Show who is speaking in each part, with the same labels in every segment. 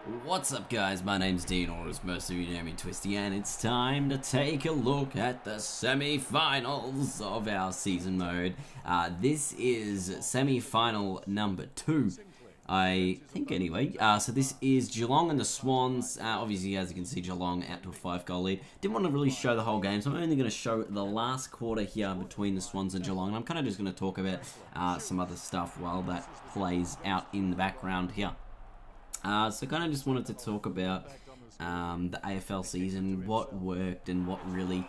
Speaker 1: What's up, guys? My name's Dean, or as most of you know me, Twisty, and it's time to take a look at the semi-finals of our season mode. This is semi-final number 2, I think, anyway. So this is Geelong and the Swans. Obviously, as you can see, Geelong out to a 5-goal lead. Didn't want to really show the whole game, so I'm only going to show the last quarter here between the Swans and Geelong. And I'm kind of just going to talk about some other stuff while that plays out in the background here. So kind of just wanted to talk about the AFL season, what worked and what really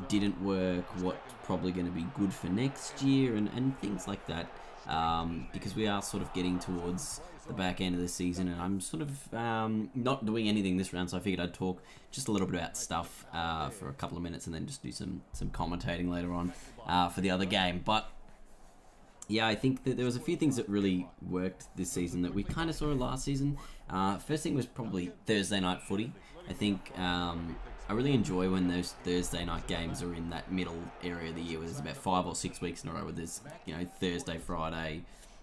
Speaker 1: didn't work, what's probably going to be good for next year, and things like that. Because we are sort of getting towards the back end of the season, and I'm sort of not doing anything this round, so I figured I'd talk just a little bit about stuff for a couple of minutes, and then just do some commentating later on for the other game. But yeah, I think that there was a few things that really worked this season that we kind of saw last season. First thing was probably Thursday night footy. I think I really enjoy when those Thursday night games are in that middle area of the year, where there's about 5 or 6 weeks in a row where there's, you know, Thursday, Friday,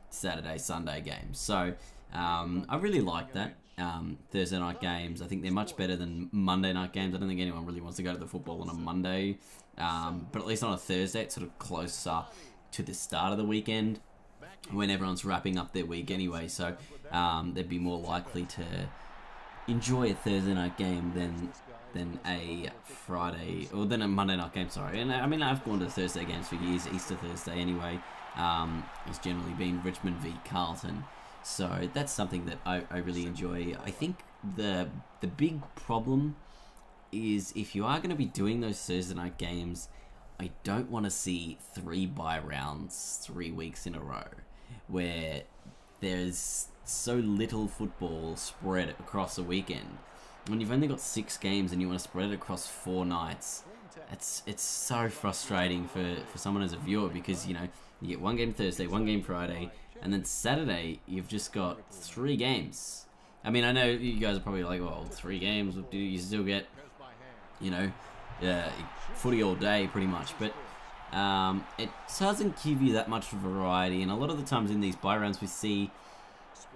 Speaker 1: Saturday, Sunday games. So I really like that. Thursday night games, I think they're much better than Monday night games. I don't think anyone really wants to go to the football on a Monday, but at least on a Thursday, it's sort of closer to the start of the weekend when everyone's wrapping up their week anyway, so they'd be more likely to enjoy a Thursday night game than a Friday, or than a Monday night game, sorry. And I mean, I've gone to Thursday games for years. Easter Thursday anyway, it's generally been Richmond v Carlton, so that's something that I really enjoy. I think the big problem is if you are going to be doing those Thursday night games, I don't want to see 3 bye rounds 3 weeks in a row, where there's so little football spread across a weekend. When you've only got 6 games and you want to spread it across 4 nights, it's so frustrating for someone as a viewer, because, you know, you get 1 game Thursday, 1 game Friday, and then Saturday you've just got 3 games. I mean, I know you guys are probably like, well, 3 games, do you still get, you know, footy all day pretty much, but it doesn't give you that much variety. And a lot of the times in these bye rounds we see,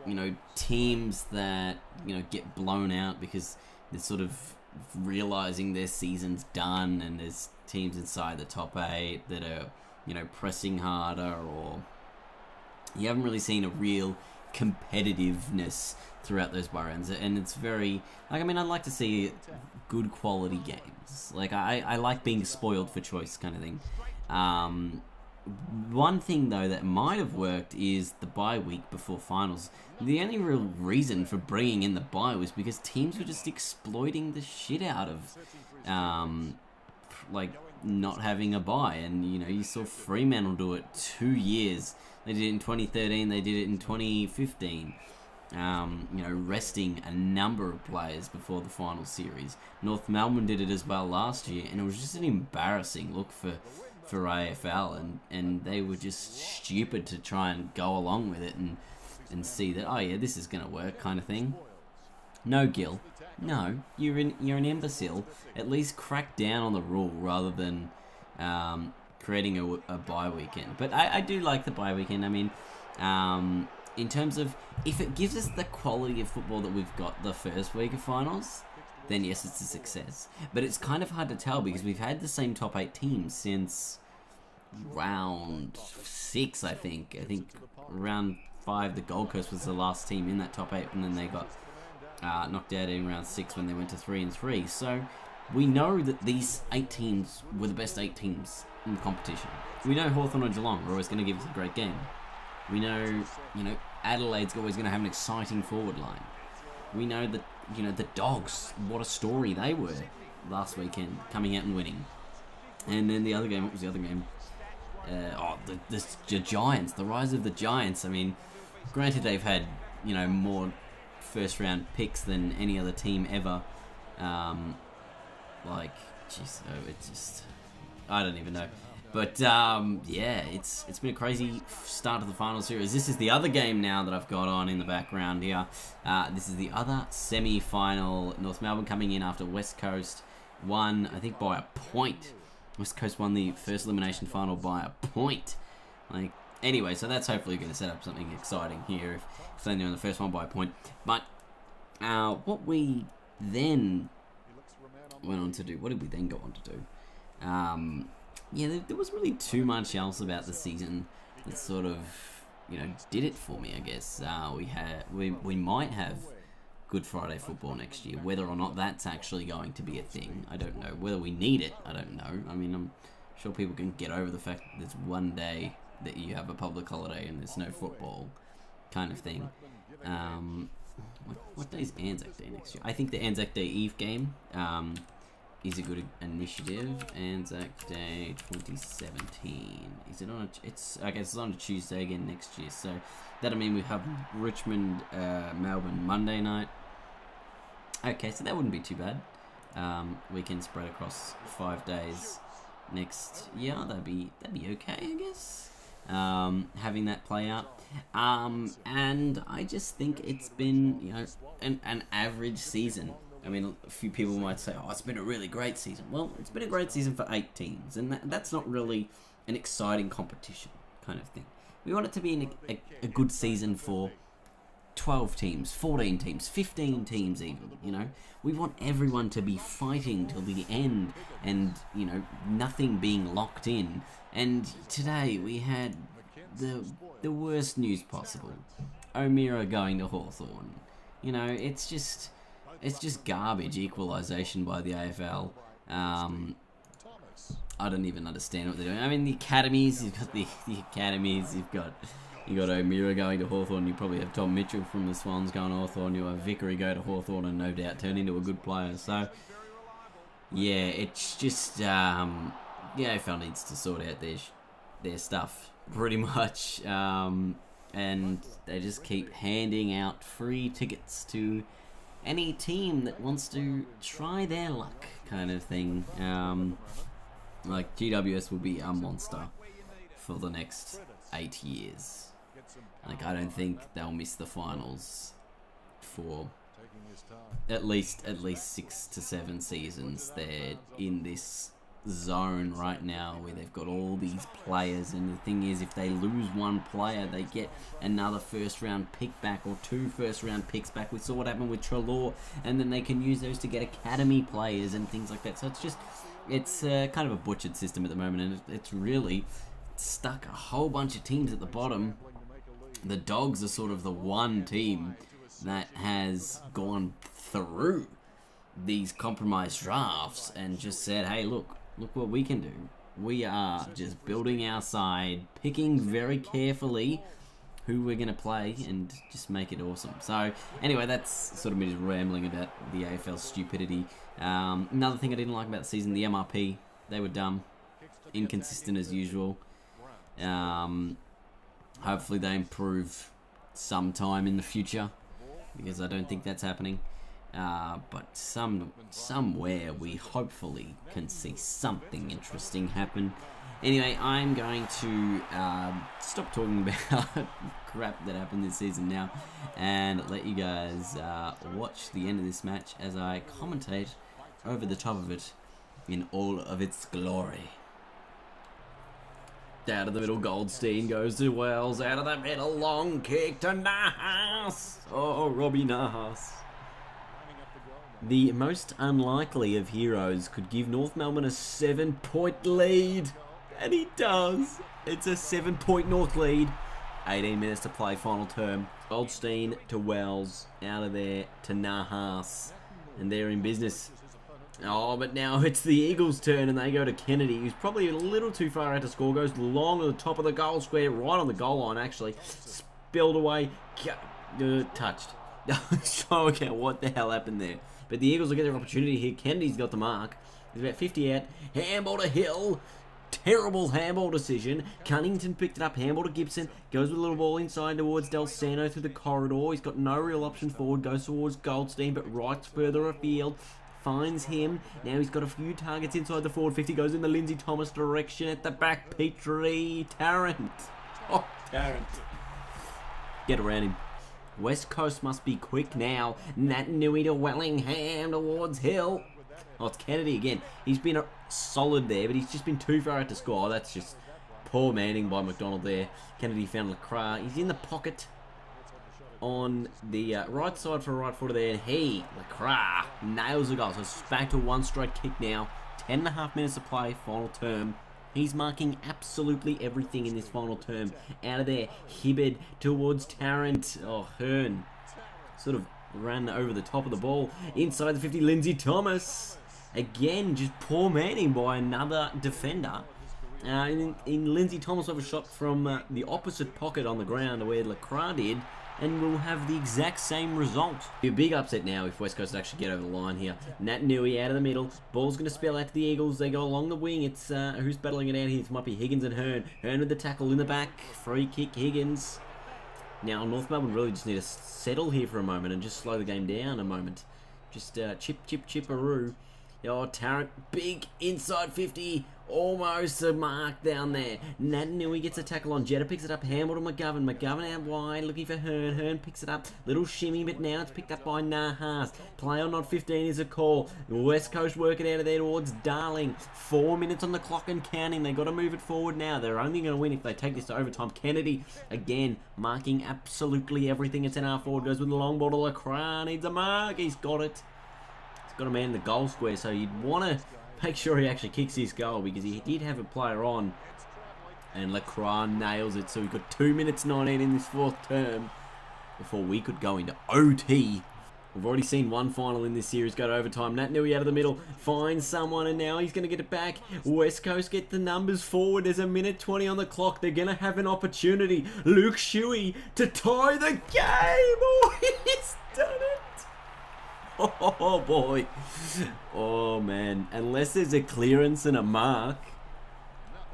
Speaker 1: you know, teams that, you know, get blown out because they're sort of realizing their season's done, and there's teams inside the top 8 that are, you know, pressing harder, or you haven't really seen a real competitiveness throughout those bye rounds. And it's very, like, I mean, I'd like to see good quality games. Like, I like being spoiled for choice kind of thing. One thing though that might have worked is the bye week before finals. The only real reason for bringing in the bye was because teams were just exploiting the shit out of like not having a bye. And, you know, you saw Fremantle do it 2 years. They did it in 2013, they did it in 2015. You know, resting a number of players before the final series. North Melbourne did it as well last year, and it was just an embarrassing look for AFL, and they were just stupid to try and go along with it and see that, oh yeah, this is going to work kind of thing. No, Gil. No, you're an imbecile. At least crack down on the rule rather than creating a bye weekend. But I do like the bye weekend. I mean, in terms of, if it gives us the quality of football that we've got the first week of finals, then yes, it's a success. But it's kind of hard to tell, because we've had the same top 8 teams since round 6, I think. I think round 5, the Gold Coast was the last team in that top 8, and then they got knocked out in round 6 when they went to 3-3. So we know that these 8 teams were the best 8 teams in the competition. We know Hawthorn or Geelong are always going to give us a great game. We know, you know, Adelaide's always going to have an exciting forward line. We know that, you know, the Dogs, what a story they were last weekend, coming out and winning. And then the other game, what was the other game? The Giants, the rise of the Giants. I mean, granted they've had, you know, more first round picks than any other team ever. Like, jeez, it's just, I don't even know. But yeah, it's been a crazy start to the final series. This is the other game now that I've got on in the background here. This is the other semi-final. North Melbourne coming in after West Coast won, I think, by a point. West Coast won the first elimination final by a point. Like, anyway, so that's hopefully going to set up something exciting here if they're doing the first one by a point. But What we then went on to do, what did we then go on to do? Yeah, there wasn't really too much else about the season that sort of, did it for me, I guess. We might have Good Friday football next year. Whether or not that's actually going to be a thing, I don't know. Whether we need it, I don't know. I mean, I'm sure people can get over the fact that there's one day that you have a public holiday and there's no football, kind of thing. What day is Anzac Day next year? I think the Anzac Day Eve game is a good initiative. Anzac Day 2017. Is it on I guess it's on a Tuesday again next year. So that'll mean we have Richmond, Melbourne Monday night. Okay, so that wouldn't be too bad. We can spread across 5 days next year. That'd be okay, I guess. Having that play out. And I just think it's been, an average season. I mean, a few people might say, oh, it's been a really great season. Well, it's been a great season for 8 teams, and that's not really an exciting competition kind of thing. We want it to be a good season for 12 teams, 14 teams, 15 teams even, We want everyone to be fighting till the end and, nothing being locked in. And today we had the worst news possible. O'Meara going to Hawthorn. It's just garbage equalisation by the AFL. I don't even understand what they're doing. I mean, the academies, you've got the academies, you've got O'Meara going to Hawthorn, you probably have Tom Mitchell from the Swans going to Hawthorn, you have Vickery go to Hawthorn and no doubt turn into a good player. So, yeah, it's just, the AFL needs to sort out their stuff, pretty much. And they just keep handing out free tickets to any team that wants to try their luck, kind of thing. Like GWS will be a monster for the next 8 years. Like, I don't think they'll miss the finals for at least 6 to 7 seasons. They're in this zone right now where they've got all these players, and the thing is, if they lose one player, they get another first round pick back or 2 first round picks back. We saw what happened with Treloar, and then they can use those to get academy players and things like that. So it's kind of a butchered system at the moment, and it's really stuck a whole bunch of teams at the bottom. The Dogs are sort of the one team that has gone through these compromised drafts and just said, hey, look what we can do. We are just building our side, picking very carefully who we're going to play, and just make it awesome. So, anyway, that's sort of me just rambling about the AFL stupidity. Another thing I didn't like about the season, the MRP, they were dumb. Inconsistent as usual. Hopefully they improve sometime in the future, because I don't think that's happening. But somewhere we hopefully can see something interesting happen. Anyway, I'm going to stop talking about crap that happened this season now, and let you guys watch the end of this match as I commentate over the top of it in all of its glory. Out of the middle, Goldstein goes to Wells. Out of the middle, long kick to Nahas. Oh, Robbie Nahas. The most unlikely of heroes could give North Melbourne a 7-point lead. And he does. It's a 7-point North lead. 18 minutes to play, final term. Goldstein to Wells. Out of there to Nahas. And they're in business. Oh, but now it's the Eagles' turn, and they go to Kennedy, who's probably a little too far out to score. Goes long to the top of the goal square, right on the goal line, actually. Spilled away. Touched. Show again what the hell happened there. But the Eagles will get their opportunity here. Kennedy's got the mark. He's about 50 out. Handball to Hill. Terrible handball decision. Cunnington picked it up. Handball to Gibson. Goes with a little ball inside towards Del Sano through the corridor. He's got no real option forward. Goes towards Goldstein, but right further afield. Finds him. Now he's got a few targets inside the forward 50. Goes in the Lindsay Thomas direction at the back. Petrie. Tarrant. Oh, Tarrant. Get around him. West Coast must be quick now. Nat Nui to Wellingham towards Hill. Oh, it's Kennedy again. He's been solid there, but he's just been too far out to score. That's just poor manning by McDonald there. Kennedy found Lacroix. He's in the pocket. on the right side for a right footer there, and he, Lacroix, nails the goal. So it's back to a one-strike kick now. 10.5 minutes to play, final term. He's marking absolutely everything in this final term. Out of there, Hibbard towards Tarrant. Oh, Hearn sort of ran over the top of the ball. Inside the 50, Lindsay Thomas. Again, just poor manning by another defender. In Lindsay Thomas with a shot from the opposite pocket on the ground where Lacroix did, and we'll have the exact same result. Be a big upset now if West Coast actually get over the line here. Nat Nui out of the middle. Ball's going to spill out to the Eagles. They go along the wing. It's who's battling it out here? It might be Higgins and Hearn. Hearn with the tackle in the back. Free kick, Higgins. Now, North Melbourne really just need to settle here for a moment and just slow the game down a moment. Just chip-a-roo. Oh, Tarrant, big inside 50, almost a mark down there. Nat Nui gets a tackle on. Jetta picks it up, handball to McGovern. McGovern out wide, looking for Hearn. Hearn picks it up, little shimmy, but now it's picked up by Nahas. Play on not 15 is a call. West Coast working out of there towards Darling. 4 minutes on the clock and counting. They got to move it forward now. They're only going to win if they take this to overtime. Kennedy, again, marking absolutely everything. It's an half forward, goes with the long ball to Lacroix. Needs a mark, he's got it. Got a man in the goal square, so you'd want to make sure he actually kicks his goal because he did have a player on, and Lacroix nails it. So we've got 2 minutes 19 in this fourth term before we could go into OT. We've already seen one final in this series go to overtime. Nat Nui out of the middle, finds someone, and now he's going to get it back. West Coast get the numbers forward. There's a minute 20 on the clock. They're going to have an opportunity. Luke Shuey to tie the game. Oh, he's done it. Oh boy. Oh man. Unless there's a clearance and a mark,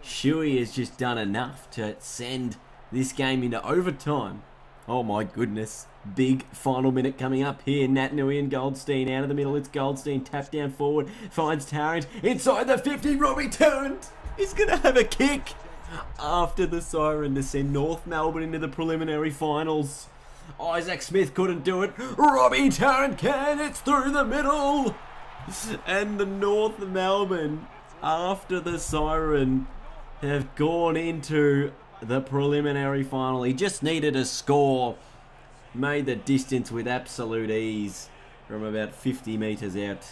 Speaker 1: Shuey has just done enough to send this game into overtime. Oh my goodness. Big final minute coming up here. Nat Nui and Goldstein out of the middle. It's Goldstein tapped down forward. Finds Tarrant inside the 50. Robbie Tarrant is going to have a kick after the siren to send North Melbourne into the preliminary finals. Isaac Smith couldn't do it. Robbie Tarrant can. It's through the middle. And the North Melbourne, after the siren, have gone into the preliminary final. He just needed a score. Made the distance with absolute ease from about 50 metres out.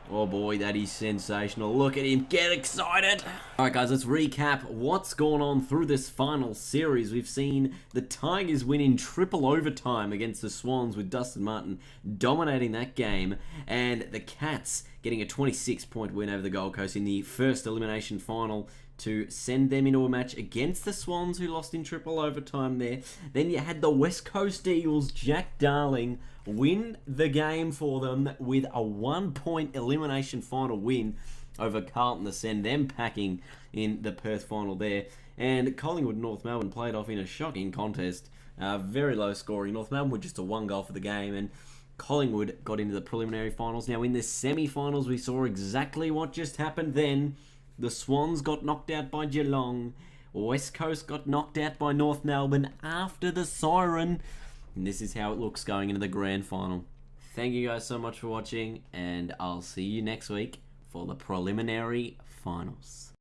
Speaker 1: Oh boy, that is sensational. Look at him get excited. Alright guys, let's recap what's gone on through this final series. We've seen the Tigers win in triple overtime against the Swans with Dustin Martin dominating that game, and the Cats getting a 26-point win over the Gold Coast in the first elimination final to send them into a match against the Swans, who lost in triple overtime there. Then you had the West Coast Eagles, Jack Darling, win the game for them with a 1-point elimination final win over Carlton to send them packing in the Perth final there. And Collingwood and North Melbourne played off in a shocking contest. Very low scoring. North Melbourne were just a 1 goal for the game, and Collingwood got into the preliminary finals. Now in the semi-finals, we saw exactly what just happened then. The Swans got knocked out by Geelong. West Coast got knocked out by North Melbourne after the siren. And this is how it looks going into the grand final. Thank you guys so much for watching, and I'll see you next week for the preliminary finals.